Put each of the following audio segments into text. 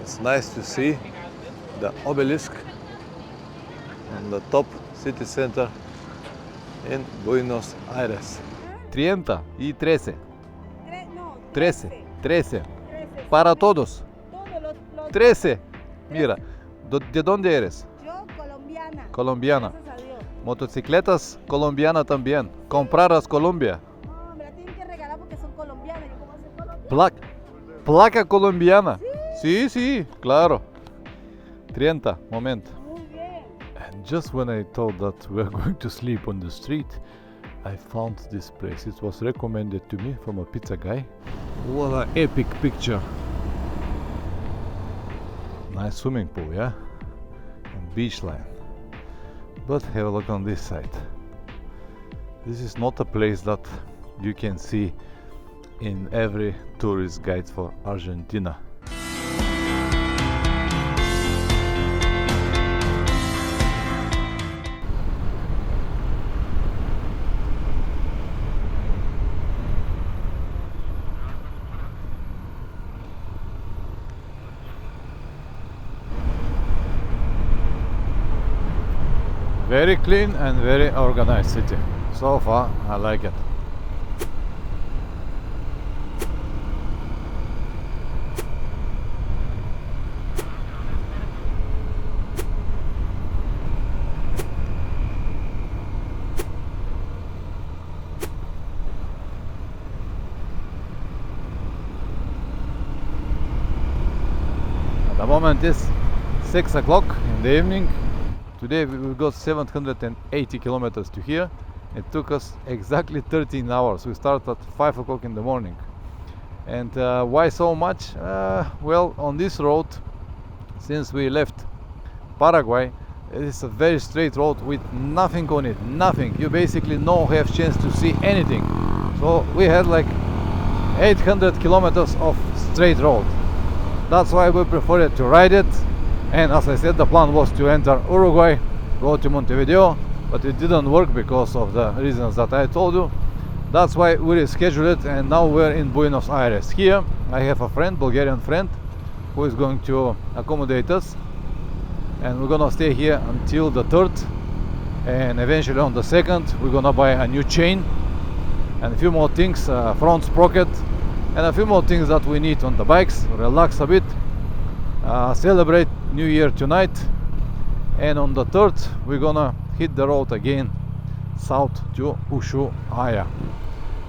It's nice to see the obelisk on the top city center in Buenos Aires. 30 y 13. No, 13. 13. 13. Para todos. Todos los 13. Mira, ¿de dónde eres? Yo, colombiana. Colombiana. Gracias a Dios. Motocicletas colombiana también. Comprarás Colombia. No, me la tienen que regalar porque son colombianas. Yo como soy colombiana. Placa colombiana. Sí, sí, claro. 30, momento. Muy bien. And just when I thought that we were going to sleep on the street, I found this place. It was recommended to me from a pizza guy. What an epic picture. Nice swimming pool, yeah? And beach line. But have a look on this side. This is not a place that you can see in every tourist guide for Argentina. Very clean and very organized city. So far, I like it. At the moment is 6 o'clock in the evening. Today we got 780 kilometers to here. It took us exactly 13 hours. We started at 5 o'clock in the morning. And why so much? Well, on this road, since we left Paraguay, it is a very straight road with nothing on it, nothing. You basically no have chance to see anything. So we had like 800 kilometers of straight road. That's why we preferred to ride it. And as I said, the plan was to enter Uruguay, go to Montevideo, but it didn't work because of the reasons that I told you. That's why we rescheduled it, and now we're in Buenos Aires. Here I have a friend, Bulgarian friend, who is going to accommodate us, and we're gonna stay here until the 3rd, and eventually on the 2nd we're gonna buy a new chain and a few more things, front sprocket, and a few more things that we need on the bikes, relax a bit, celebrate New Year tonight, and on the 3rd we're gonna hit the road again south to Ushuaia.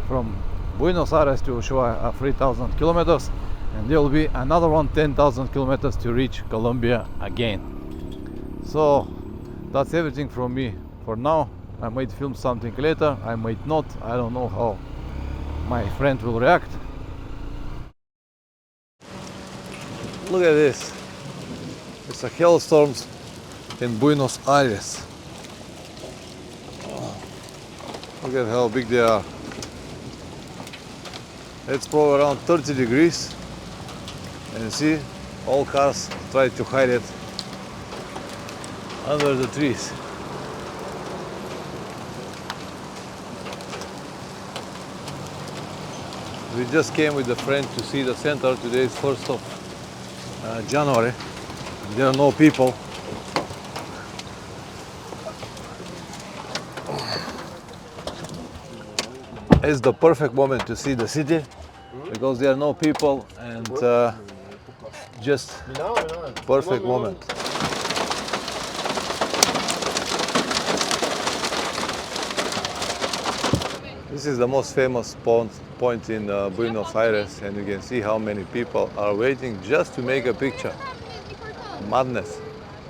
From Buenos Aires to Ushuaia are 3,000 kilometers, and there will be another one 10,000 kilometers to reach Colombia again. So that's everything from me for now. I might film something later, I might not, I don't know how my friend will react. Look at this. It's a hailstorm in Buenos Aires. Look at how big they are. It's probably around 30 degrees. And you see, all cars try to hide it under the trees. We just came with a friend to see the center. Today is 1st of January. There are no people. It's the perfect moment to see the city because there are no people, and just perfect moment. This is the most famous point in Buenos Aires, and you can see how many people are waiting just to make a picture. Madness.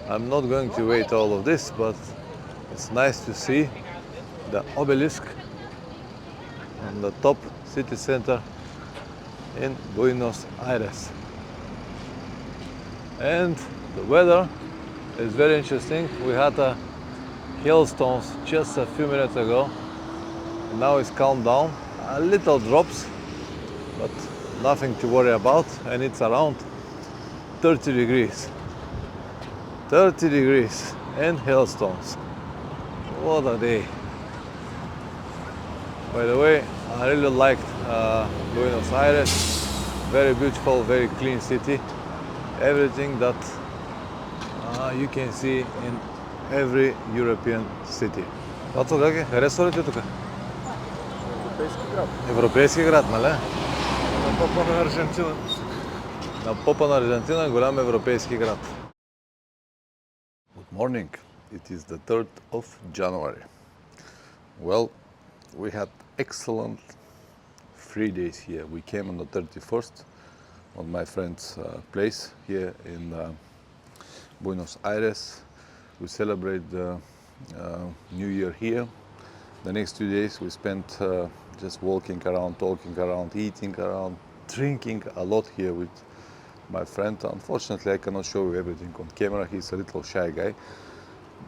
I'm not going to wait all of this, but it's nice to see the obelisk on the top city center in Buenos Aires. And the weather is very interesting. We had a hailstones just a few minutes ago. Now it's calmed down, a little drops, but nothing to worry about, and it's around 30 degrees. 30 degrees and hailstones. What a day. By the way, I really liked Buenos Aires. Very beautiful, very clean city. everything that you can see in every European city. Ато, как е? Харесва ли ти тук? Европейски град. Европейски град, нали? На попа на Аржентина. На попа на Аржентина, голям европейски град. Good morning. It is the 3rd of January. Well, we had excellent 3 days here. We came on the 31st on my friend's place here in Buenos Aires. We celebrate the New Year here. The next 2 days we spent just walking around, talking around, eating around, drinking a lot here with my friend. Unfortunately, I cannot show you everything on camera. He's a little shy guy,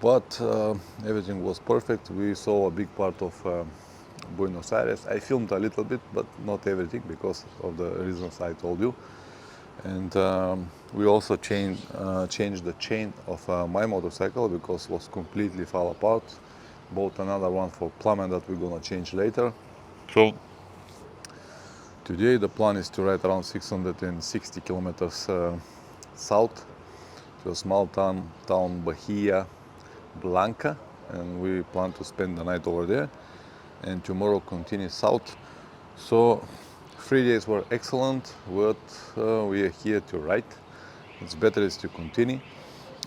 but everything was perfect. We saw a big part of Buenos Aires. I filmed a little bit, but not everything because of the reasons I told you. And we also changed the chain of my motorcycle because it was completely fall apart. Bought another one for plumbing that we're gonna change later. So today the plan is to ride around 660 kilometers south to a small town Bahia Blanca, and we plan to spend the night over there and tomorrow continue south. So 3 days were excellent, but we are here to ride. It's better is to continue.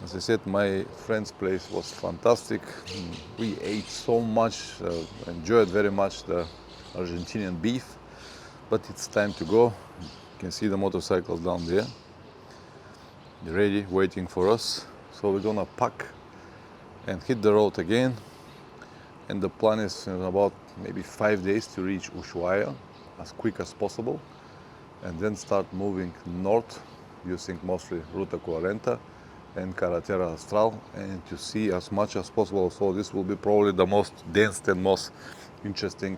As I said, my friend's place was fantastic. We ate so much, enjoyed very much the Argentinian beef, but it's time to go. You can see the motorcycles down there. They're ready, waiting for us. So we're gonna pack and hit the road again. And the plan is in about maybe 5 days to reach Ushuaia as quick as possible, and then start moving north using mostly Ruta 40 and Carretera Austral, and to see as much as possible. So this will be probably the most dense and most interesting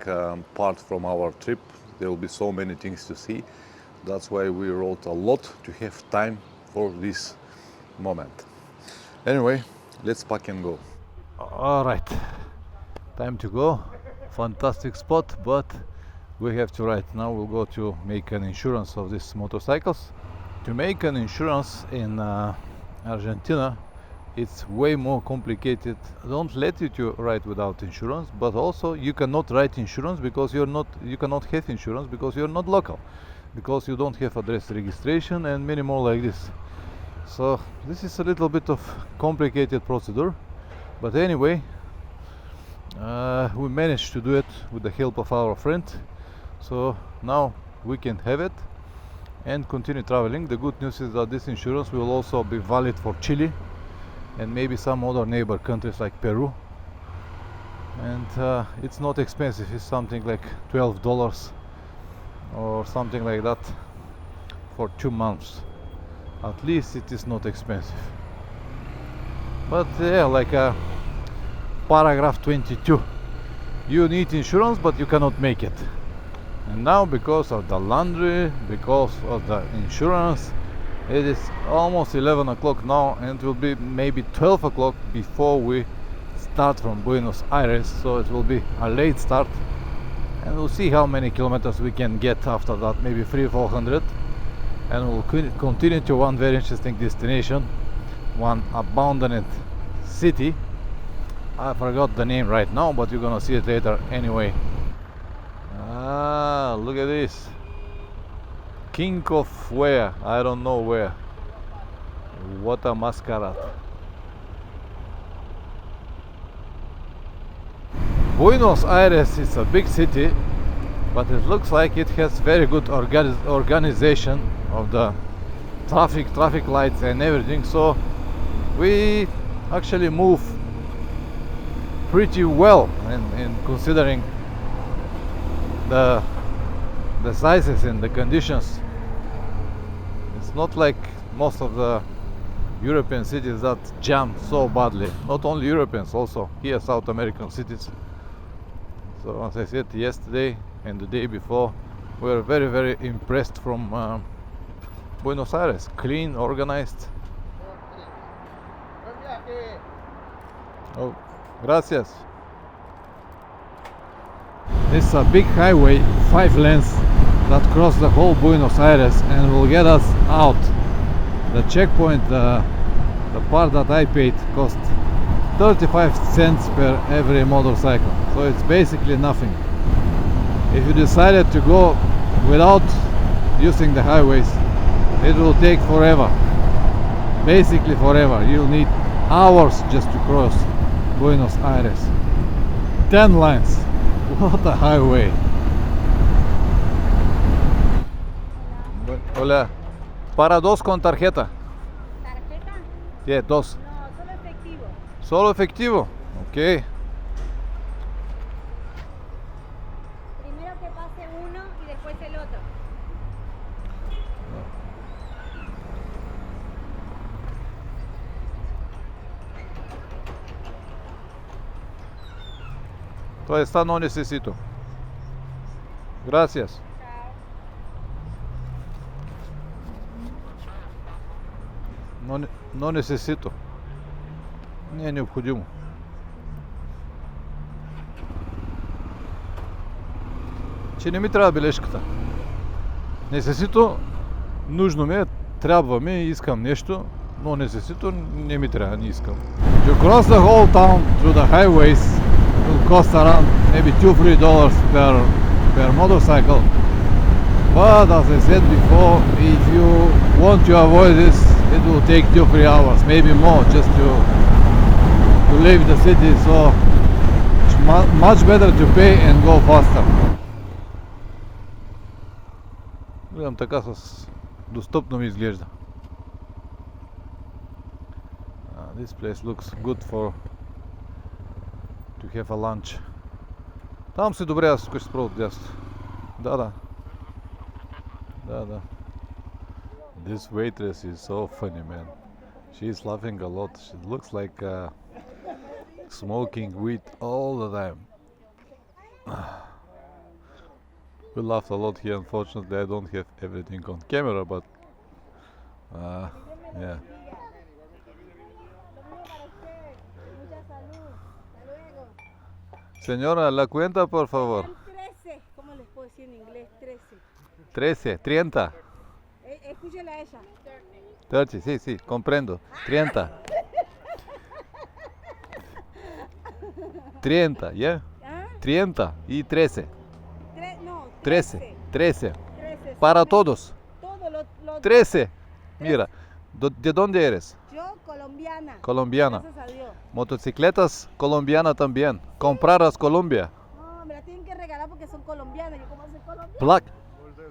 part from our trip. There will be so many things to see. That's why we wrote a lot to have time for this moment. Anyway, let's pack and go. All right, time to go. Fantastic spot, but we have to ride. Now we'll go to make an insurance of these motorcycles. To make an insurance in Argentina, it's way more complicated. Don't let you to ride without insurance, but also you cannot ride insurance because you cannot have insurance because you're not local, because you don't have address registration and many more like this. So this is a little bit of complicated procedure, but anyway, we managed to do it with the help of our friend. So now we can have it and continue traveling. The good news is that this insurance will also be valid for Chile and maybe some other neighbor countries like Peru. And it's not expensive. It's something like $12 or something like that for 2 months. At least it is not expensive. But yeah, like paragraph 22, you need insurance but you cannot make it. And now because of the laundry, because of the insurance, it is almost 11 o'clock now, and it will be maybe 12 o'clock before we start from Buenos Aires. So it will be a late start, and we'll see how many kilometers we can get after that, maybe 300-400, and we'll continue to one very interesting destination, one abandoned city. I forgot the name right now, but you're gonna see it later anyway. Ah, look at this. King of where? I don't know where. What a masquerade. Buenos Aires is a big city, but it looks like it has very good organization of the traffic lights and everything. So we actually move pretty well in considering the sizes and the conditions. It's not like most of the European cities that jam so badly. Not only Europeans, also here South American cities. So as I said, yesterday and the day before, we were very impressed from Buenos Aires. Clean, organized. Oh, gracias. This is a big highway, 5 lanes, that cross the whole Buenos Aires and will get us out the checkpoint, the part that I paid cost 35 cents per every motorcycle, so it's basically nothing. If you decided to go without using the highways, it will take forever, basically forever. You'll need hours just to cross Buenos Aires. 10 lines, what a highway. Hola, para dos con tarjeta. ¿Tarjeta? Yeah, dos. No, solo efectivo. Solo efectivo, ok. Primero que pase uno y después el otro. Todo está, no necesito. Gracias. Но necesito. Не необходимо. Че не ми трябва бележката. Necesito, нужно ми е, трябва ми, искам нещо, но necesito не ми трябва, не искам. To cross the whole town through the highways will cost around maybe $2-3 per motorcycle. But as I said before, if you want to avoid this, it will take 2-3 hours, maybe more, just to leave the city. So it's much better to pay and go faster. Гледам така с достъпно ми изглежда. This place looks good for to have a lunch. Там си добре, аз ще спра от дясно. Да. This waitress is so funny, man. She's laughing a lot. She looks like smoking weed all the time. We laughed a lot here. Unfortunately, I don't have everything on camera, but yeah. Señora, la cuenta, por favor. 13, ¿cómo les puedo decir en inglés? 13, 13. 30. Escúchela a ella. 30, sí, comprendo. 30. 30, ¿ya? ¿Ah? 30 y 13. No, 13. 13. 13. Para todos. Todo lo 13. Mira, ¿de dónde eres? Yo, colombiana. Colombiana. Gracias a Dios. Motocicletas colombiana también. Comprarás Colombia. No, me la tienen que regalar porque son colombianas. Yo, ¿cómo soy colombiana?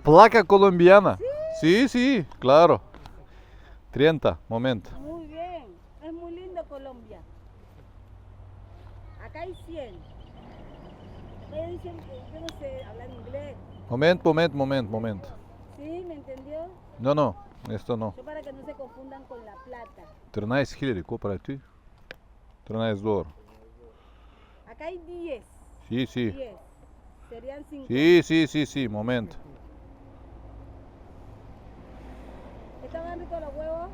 Placa colombiana. Sí, claro. 30, momento. Muy bien. Es muy lindo Colombia. Acá hay 100. Ellos dicen que yo no sé hablar inglés. Momento. ¿Sí? ¿Me entendió? No, esto no. Yo para que no se confundan con la plata. 13 хиляди, какво прави ти? 13 долара. Acá hay 10. Sí. 10. Serían 5. Sí, momento. ¿Estaban ricos los huevos?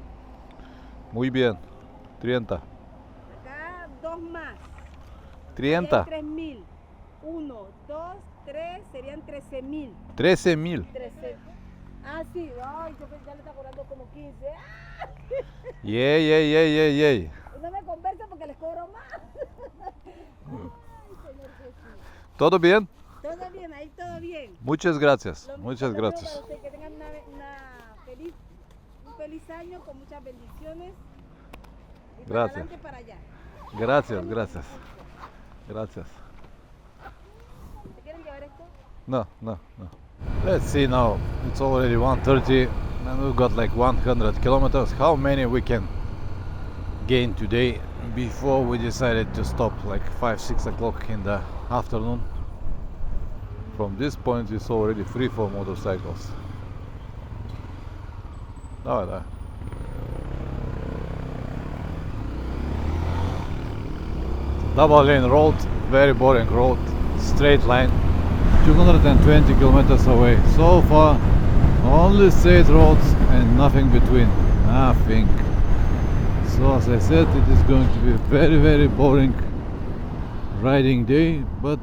Muy bien. 30. Acá 2 más. 30. 3.000. 1, 2, 3, serían 13.000. 13,000. 13. Ah, sí. Ay, yo ya le está cobrando como 15. ¡Ah! Yey. No me conversa porque les cobro más. Ay, señor Jesús. ¿Todo bien? Todo bien, ahí todo bien. Muchas gracias. Lo Muchas mismo gracias. para usted, que tengan un feliz año con muchas bendiciones. Y para Gracias. adelante, para allá. Gracias. ¿Se quieren llevar esto? No. Let's see now. It's already 1:30 and we've got like 100 kilometers. How many we can gain today before we decided to stop like 5-6 o'clock in the afternoon? From this point it's already free for motorcycles. Да. Double lane road, very boring road, straight line, 220 kilometers away. So far, only straight roads and nothing between, nothing. So as I said, it is going to be very, very boring riding day, but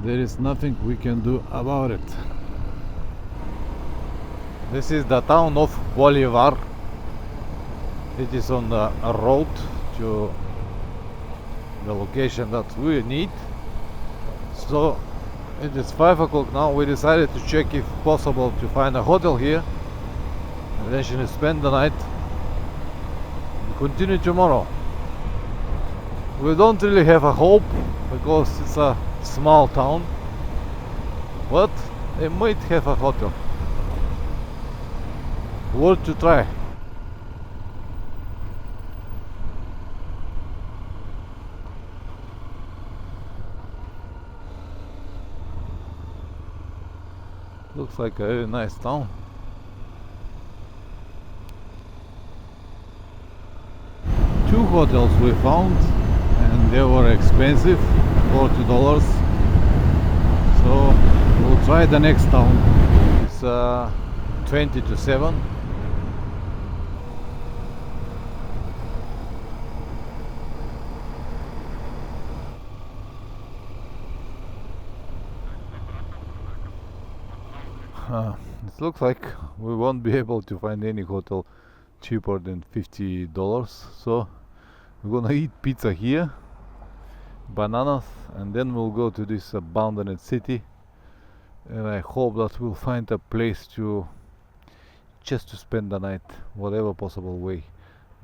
there is nothing we can do about it. This is the town of Bolivar. It is on the road to the location that we need. So it is 5 o'clock now. We decided to check if possible to find a hotel here, eventually spend the night and continue tomorrow. We don't really have a hope because it's a small town, but they might have a hotel. Worth to try. Looks like a very nice town. Two hotels we found and they were expensive, $40. So we'll try the next town. It's 20 to 7. It looks like we won't be able to find any hotel cheaper than $50, so we're gonna eat pizza here, bananas, and then we'll go to this abandoned city, and I hope that we'll find a place to just to spend the night whatever possible way,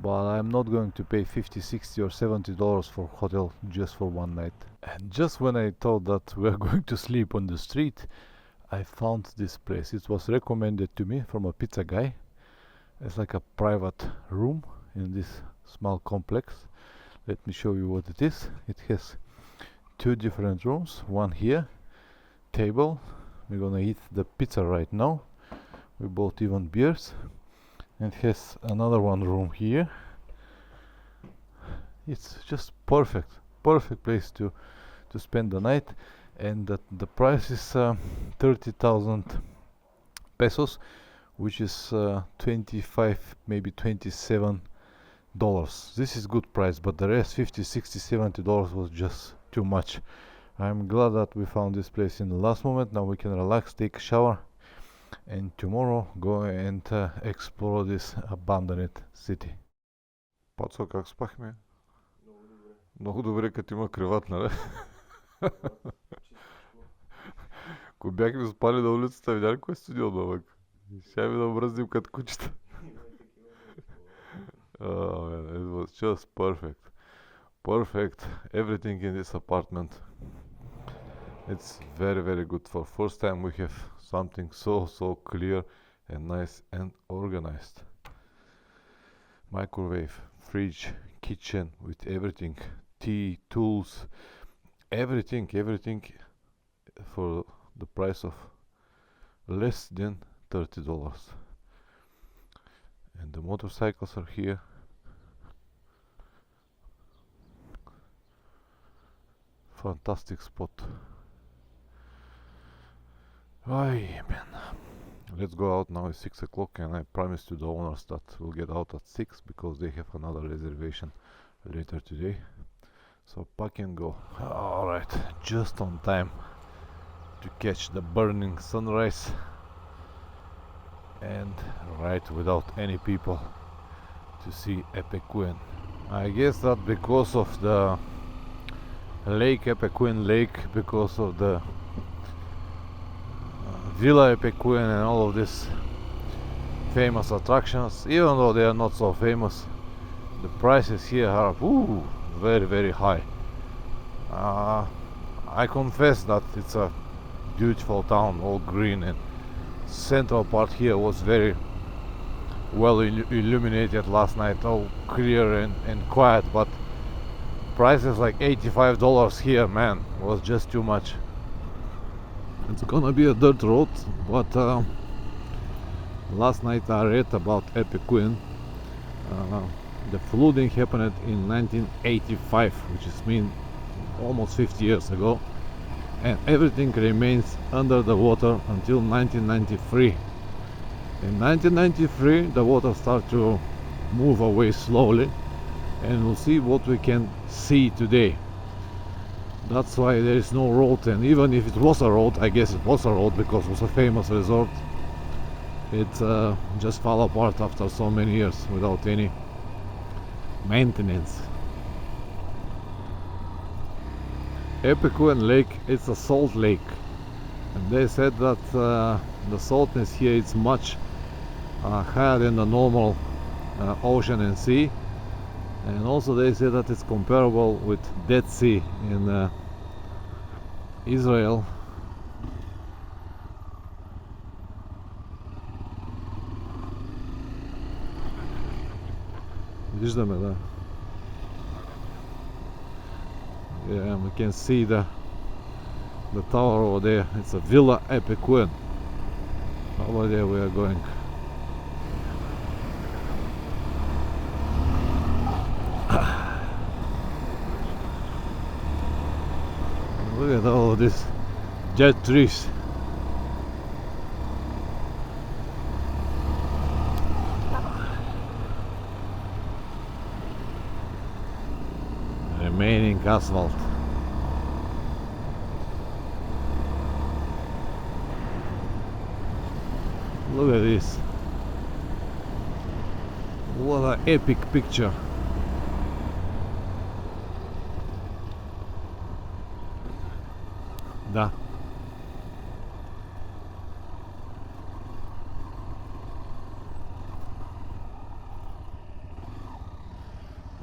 but I'm not going to pay 50, 60 or $70 for hotel just for one night. And just when I thought that we're going to sleep on the street, I found this place. It was recommended to me from a pizza guy. It's like a private room in this small complex. Let me show you what it is. It has two different rooms, one here, table. We're gonna eat the pizza right now. We bought even beers. And it has another one room here. It's just perfect place to spend the night. And the price is 30,000 pesos, which is 25, maybe $27. This is good price, but the rest, 50, 60, $70 was just too much. I'm glad that we found this place in the last moment. Now we can relax, take a shower, and tomorrow go and explore this abandoned city. Пацо, как спахме? Много добре, като има криват, нали? Ако бяхме спали на улицата, видя ли кой е студио навън? Ще ми да мръзнем като кучета. Oh man, it was just perfect. Perfect. Everything in this apartment. It's very, very good. For first time we have something so clear and nice and organized. Microwave, fridge, kitchen with everything. Tea, tools, everything for the price of less than $30. And the motorcycles are here. Fantastic spot. Ay man. Let's go out now. It's 6 o'clock and I promised to the owners that we'll get out at 6 because they have another reservation later today. So pack and go. Alright, just on time to catch the burning sunrise and ride without any people to see Epecuen. I guess that because of the lake, Epecuen Lake, because of the Villa Epecuen and all of these famous attractions, even though they are not so famous, the prices here are very, very high. I confess that it's a beautiful town, all green, and central part here was very well illuminated last night, all clear and quiet, but prices like $85 here, man, was just too much. It's gonna be a dirt road, but last night I read about Epecuen. The flooding happened in 1985, which is mean almost 50 years ago, and everything remains under the water until 1993. In 1993 the water started to move away slowly, and we'll see what we can see today. That's why there is no road, and even if it was a road, I guess it was a road because it was a famous resort. it just fell apart after so many years without any maintenance. Epecuen lake, it's a salt lake, and they said that the saltness here is much higher than the normal ocean and sea, and also they say that it's comparable with Dead Sea in Israel. Виждаме, да. Yeah, we can see the tower over there. It's a Villa Epecuen. Over there we are going. Look at all of these jet trees. Remaining asphalt. Look at this. What an epic picture. Да.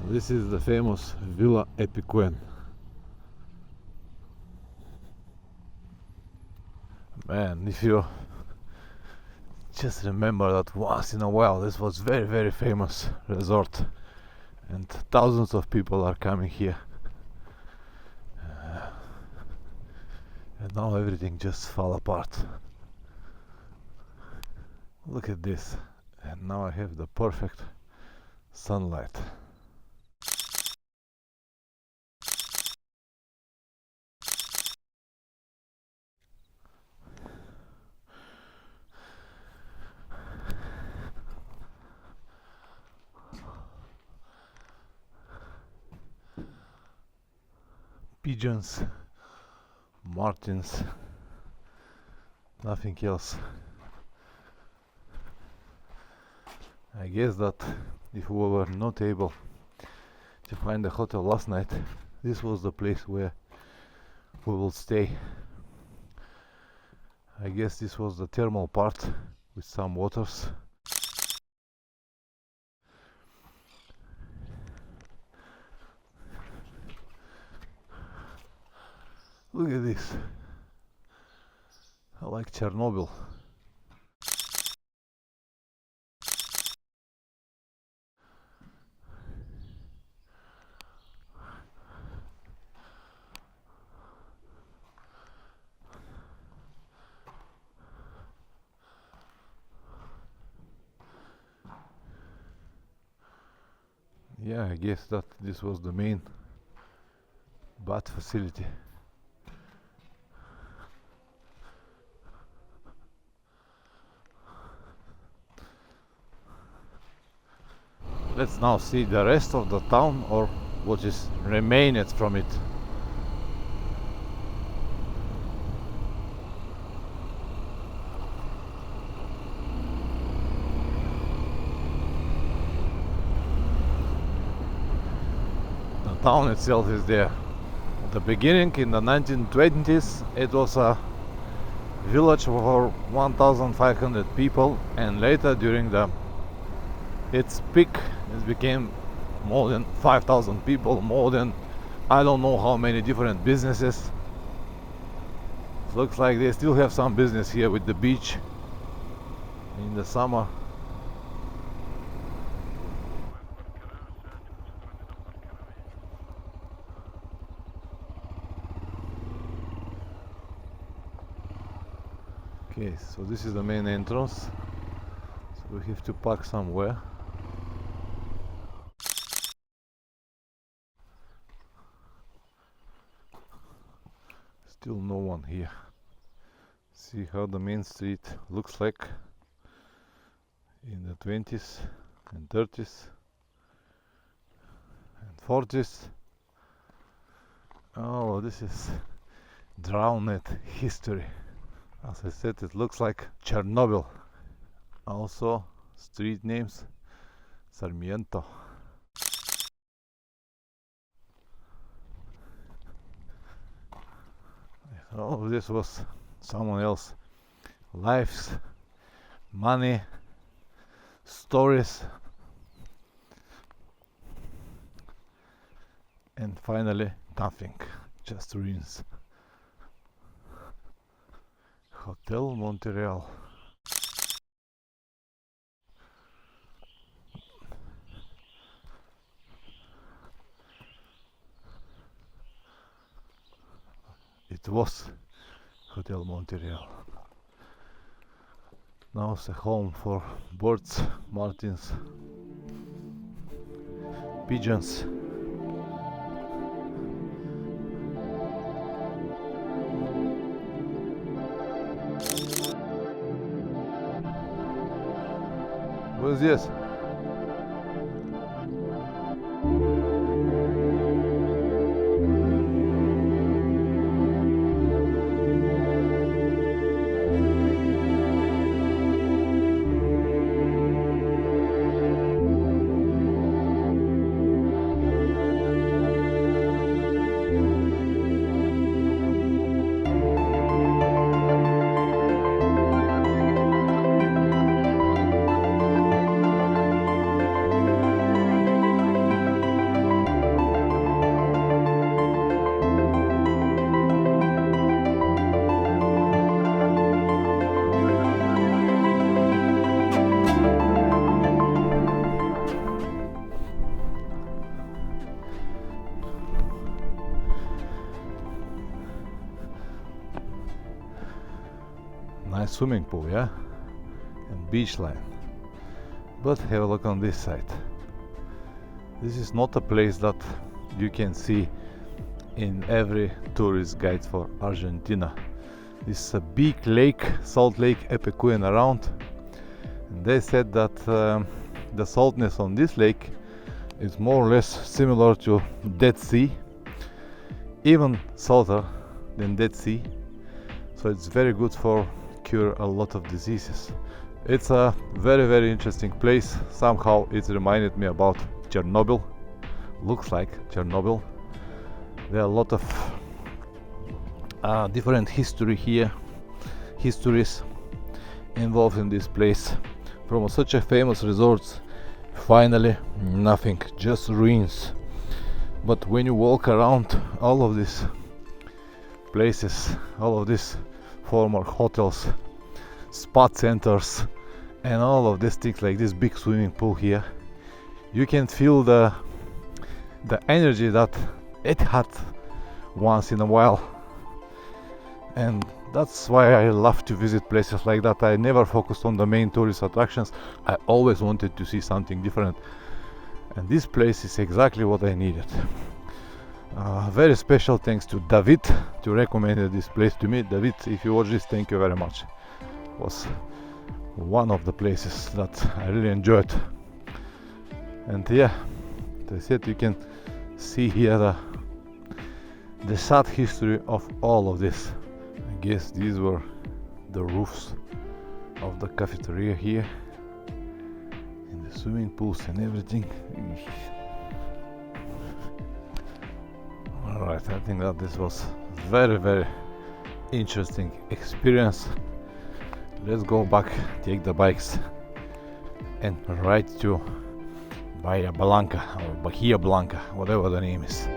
This is the famous Villa Epecuen. Man, if you just remember that once in a while this was very famous resort, and thousands of people are coming here, and now everything just fell apart. Look at this, and now I have the perfect sunlight. Pigeons, martins, nothing else. I guess that if we were not able to find a hotel last night, this was the place where we will stay. I guess this was the thermal part with some waters. Look at this. I like Chernobyl. Yeah, I guess that this was the main bath facility. Let's now see the rest of the town, or what is remained from it. The town itself is there. At the beginning, in the 1920s, it was a village for 1,500 people, and later during its peak it became more than 5,000 people, more than I don't know how many different businesses. Looks like they still have some business here with the beach in the summer. Okay, so this is the main entrance, so we have to park somewhere. Still no one here. See how the main street looks like in the 20s and 30s and 40s. Oh, this is Drowned history. As I said, it looks like Chernobyl. Also street names Sarmiento. Oh, this was someone else. Lives, money, stories, and finally nothing, just ruins. Hotel Montreal. It was Hotel Montreal. Now it's a home for birds, martins, pigeons. Buenos días. Nice swimming pool, yeah? And beach line. But have a look on this side. This is not a place that you can see in every tourist guide for Argentina. This is a big lake, salt lake Epecuen around. And they said that the saltness on this lake is more or less similar to Dead Sea, even salter than Dead Sea. So it's very good for cure a lot of diseases. It's a very interesting place. Somehow it reminded me about Chernobyl. Looks like Chernobyl. There are a lot of different histories involved in this place. From such a famous resort, finally nothing, just ruins. But when you walk around all of these places, all of these former hotels, spa centers, and all of these things like this big swimming pool here, you can feel the energy that it had once in a while. And that's why I love to visit places like that. I never focused on the main tourist attractions. I always wanted to see something different, and this place is exactly what I needed. Very special thanks to David to recommend this place to me. David, if you watch this, thank you very much. It was one of the places that I really enjoyed. And yeah, as I said, you can see here the sad history of all of this. I guess these were the roofs of the cafeteria here, and the swimming pools and everything. Alright, I think that this was very interesting experience. Let's go back, take the bikes and ride to Bahia Blanca or Bahia Blanca, whatever the name is.